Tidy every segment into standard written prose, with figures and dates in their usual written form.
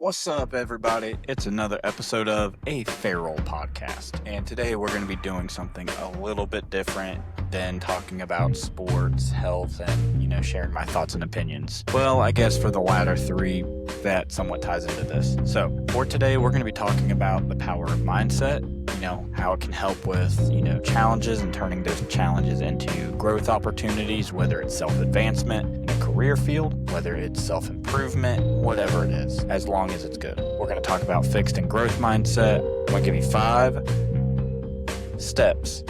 What's up, everybody? It's another episode of A Ferell Podcast, and today we're going to be doing something a little bit different than talking about sports, health, and, sharing my thoughts and opinions. Well, I guess for the latter three, that somewhat ties into this. So, for today, we're going to be talking about the power of mindset, how it can help with, challenges and turning those challenges into growth opportunities, whether it's self-advancement in a career field, whether it's self-improvement, whatever it is, as long as it's good. We're going to talk about fixed and growth mindset. I'm going to give you 5 steps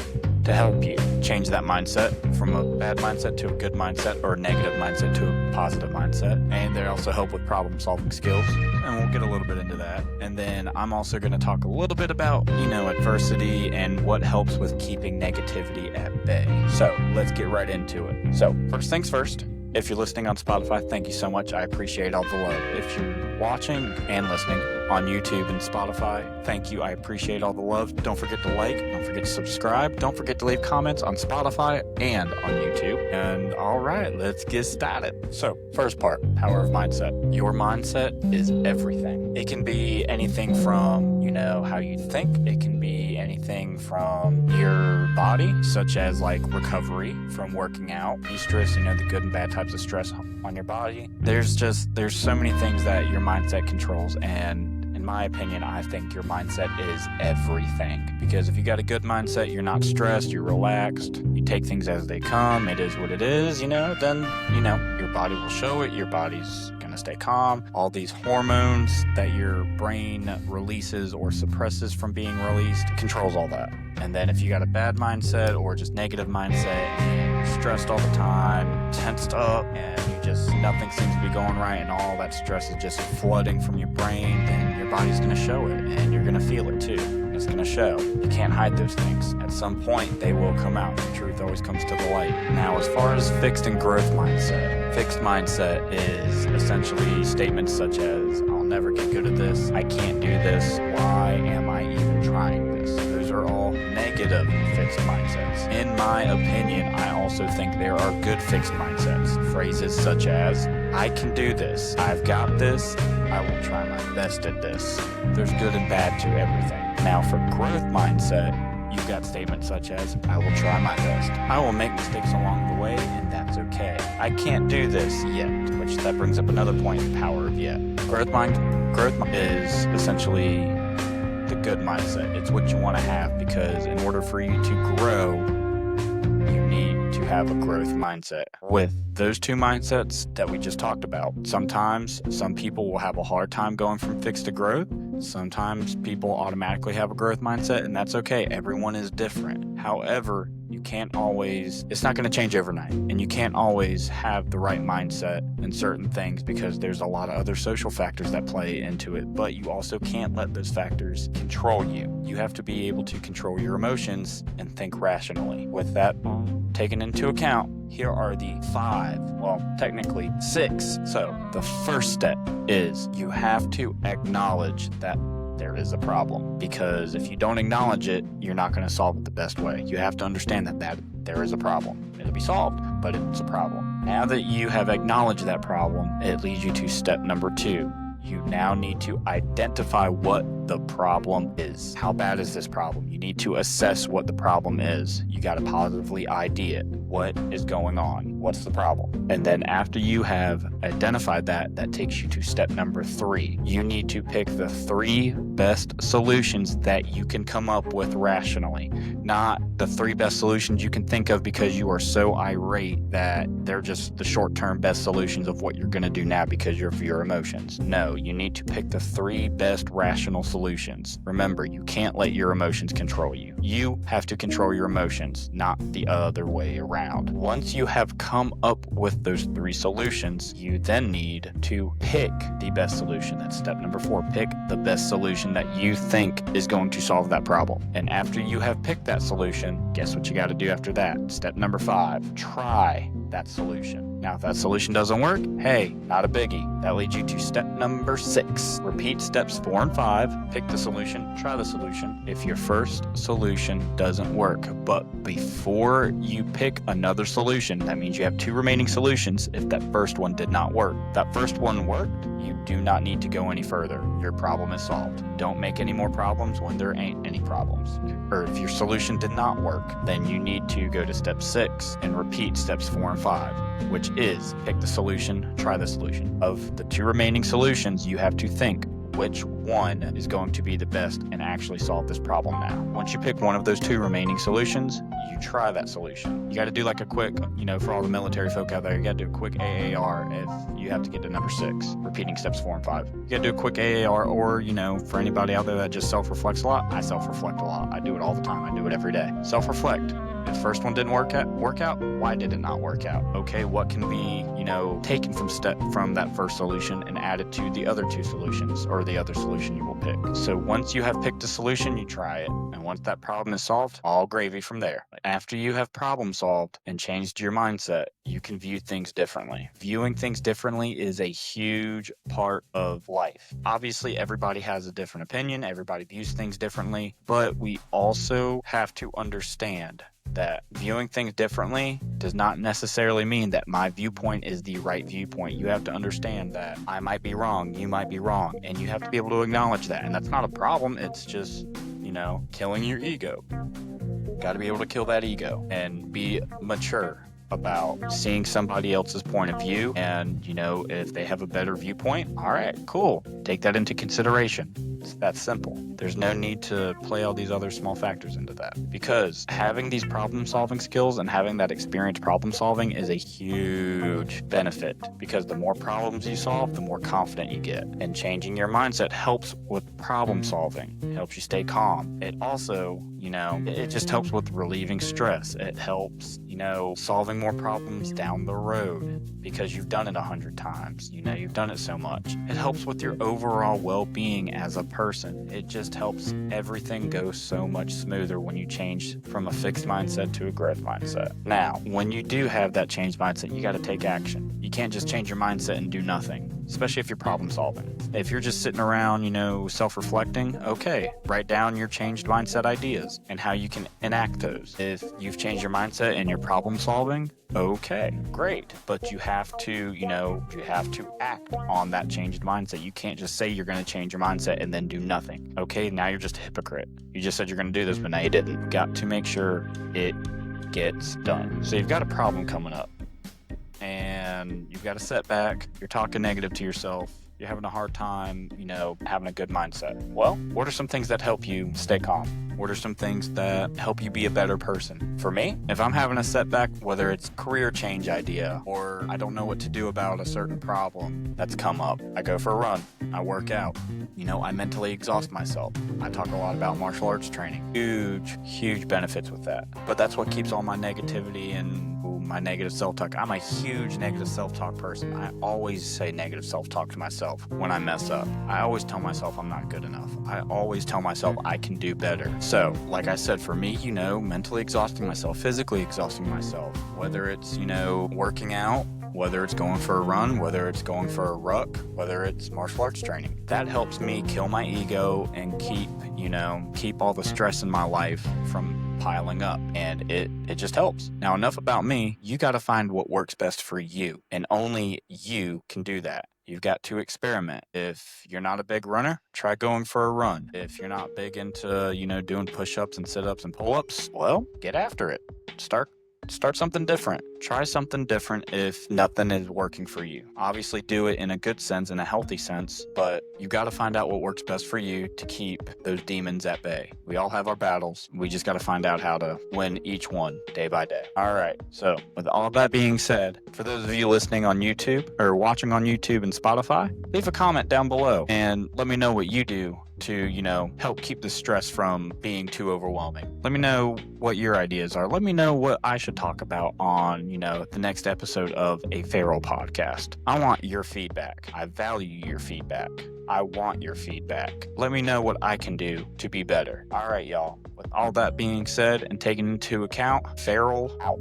to help you change that mindset from a bad mindset to a good mindset, or a negative mindset to a positive mindset. And they also help with problem solving skills, and we'll get a little bit into that. And then I'm also going to talk a little bit about, adversity and what helps with keeping negativity at bay. So let's get right into it. So first things first, if you're listening on Spotify, thank you so much. I appreciate all the love. If you're watching and listening on YouTube and Spotify, thank you. I appreciate all the love. Don't forget to like. Don't forget to subscribe. Don't forget to leave comments on Spotify and on YouTube. And all right, let's get started. So first part, power of mindset. Your mindset is everything. It can be anything from, how you think. It can be anything from your body, such as like recovery from working out, stress, the good and bad types of stress on your body. There's so many things that your mindset controls, and in my opinion, I think your mindset is everything. Because if you got a good mindset, you're not stressed, you're relaxed, you take things as they come, it is what it is, then, your body will show it, your body's gonna stay calm. All these hormones that your brain releases or suppresses from being released controls all that. And then if you got a bad mindset or just negative mindset, and you're stressed all the time, tensed up, and nothing seems to be going right, and all that stress is just flooding from your brain, then your body's going to show it, and you're going to feel it too. It's going to show. You can't hide those things. At some point, they will come out. The truth always comes to the light. Now, as far as fixed and growth mindset, fixed mindset is essentially statements such as, I'll never get good at this, I can't do this, why am I even trying this? Those are all negative fixed mindsets. In my opinion, I also think there are good fixed mindsets. Phrases such as, I can do this, I've got this, I will try my best at this. There's good and bad to everything. Now for growth mindset, you've got statements such as, I will try my best. I will make mistakes along the way, and that's okay. I can't do this yet, which that brings up another point, the power of yet. Growth mind is essentially the good mindset. It's what you want to have, because in order for you to grow, you need to have a growth mindset. With those two mindsets that we just talked about, sometimes some people will have a hard time going from fixed to growth. Sometimes people automatically have a growth mindset, and that's okay. Everyone is different. However, it's not going to change overnight, and you can't always have the right mindset in certain things because there's a lot of other social factors that play into it, but you also can't let those factors control you. You have to be able to control your emotions and think rationally. With that taken into account, here are the technically 6. So the first step is you have to acknowledge that there is a problem, because if you don't acknowledge it, you're not going to solve it the best way. You have to understand that there is a problem. It'll be solved, but it's a problem. Now that you have acknowledged that problem, it leads you to step number 2. You now need to identify what the problem is. How bad is this problem? You need to assess what the problem is. You got to positively ID it. What is going on? What's the problem? And then after you have identified that takes you to step number 3. You need to pick the 3 best solutions that you can come up with rationally. Not the 3 best solutions you can think of because you are so irate that they're just the short-term best solutions of what you're going to do now because of your emotions. No, you need to pick the 3 best rational solutions. Remember, you can't let your emotions control you. You have to control your emotions, not the other way around. Once you have come up with those 3 solutions, you then need to pick the best solution. That's step number 4. Pick the best solution that you think is going to solve that problem. And after you have picked that solution, guess what you got to do after that? Step number 5. Try that solution. Now, if that solution doesn't work, hey, not a biggie. That leads you to step number 6. Repeat steps 4 and 5. Pick the solution, try the solution. If your first solution doesn't work, but before you pick another solution, that means you have 2 remaining solutions if that first one did not work. If that first one worked, you do not need to go any further. Your problem is solved. Don't make any more problems when there ain't any problems. Or if your solution did not work, then you need to go to step 6 and repeat steps 4 and 5, which is pick the solution, try the solution. Of the 2 remaining solutions, you have to think which one is going to be the best and actually solve this problem now. Once you pick one of those 2 remaining solutions, you try that solution. You got to do like a quick, for all the military folk out there, you got to do a quick AAR if you have to get to number 6, repeating steps 4 and 5. You got to do a quick AAR, or, for anybody out there that just self-reflects a lot, I self-reflect a lot. I do it all the time. I do it every day. Self-reflect. If the first one didn't work out, why did it not work out? Okay, what can be, taken from that first solution and added to the other 2 solutions, or the other solution you will pick. So once you have picked a solution, you try it. And once that problem is solved, all gravy from there. After you have problem solved and changed your mindset, you can view things differently. Viewing things differently is a huge part of life. Obviously, everybody has a different opinion. Everybody views things differently, but we also have to understand that viewing things differently does not necessarily mean that my viewpoint is the right viewpoint. You have to understand that I might be wrong, you might be wrong, and you have to be able to acknowledge that. And that's not a problem. It's just, killing your ego. Got to be able to kill that ego and be mature about seeing somebody else's point of view. And, if they have a better viewpoint, all right, cool. Take that into consideration. It's that simple. There's no need to play all these other small factors into that, because having these problem-solving skills and having that experience problem-solving is a huge benefit, because the more problems you solve, the more confident you get. And changing your mindset helps with problem-solving. It helps you stay calm. It also, it just helps with relieving stress. It helps, solving more problems down the road because you've done it 100 times. You've done it so much. It helps with your overall well-being as a person. It just helps everything go so much smoother when you change from a fixed mindset to a growth mindset. Now, when you do have that changed mindset, you got to take action. You can't just change your mindset and do nothing, especially if you're problem solving. If you're just sitting around, self-reflecting, okay, write down your changed mindset ideas and how you can enact those. If you've changed your mindset and you're problem solving, okay, great. But you have to, act on that changed mindset. You can't just say you're going to change your mindset and then do nothing. Okay, now you're just a hypocrite. You just said you're going to do this, but now you didn't. You've got to make sure it gets done. So you've got a problem coming up, and you've got a setback. You're talking negative to yourself. You're having a hard time, having a good mindset. Well, what are some things that help you stay calm? What are some things that help you be a better person? For me, if I'm having a setback, whether it's career change idea or I don't know what to do about a certain problem that's come up, I go for a run. I work out. I mentally exhaust myself. I talk a lot about martial arts training. Huge benefits with that. But that's what keeps all my negativity and my negative self-talk. I'm a huge negative self-talk person. I always say negative self-talk to myself when I mess up. I always tell myself I'm not good enough. I always tell myself I can do better. So, like I said, for me, mentally exhausting myself, physically exhausting myself, whether it's, working out, whether it's going for a run, whether it's going for a ruck, whether it's martial arts training. That helps me kill my ego and keep all the stress in my life from piling up, and it just helps. Now, enough about me. You got to find what works best for you, and only you can do that. You've got to experiment. If you're not a big runner, try going for a run. If you're not big into, doing push-ups and sit-ups and pull-ups, well, get after it. Start something different. Try something different if nothing is working for you. Obviously, do it in a good sense, in a healthy sense, but you got to find out what works best for you to keep those demons at bay. We all have our battles. We just got to find out how to win each one day by day. All right. So with all that being said, for those of you listening on YouTube or watching on YouTube and Spotify, leave a comment down below and let me know what you do to, help keep the stress from being too overwhelming. Let me know what your ideas are. Let me know what I should talk about on, the next episode of A Ferell Podcast. I want your feedback. I value your feedback. I want your feedback. Let me know what I can do to be better. All right, y'all. With all that being said and taken into account, Ferrell out.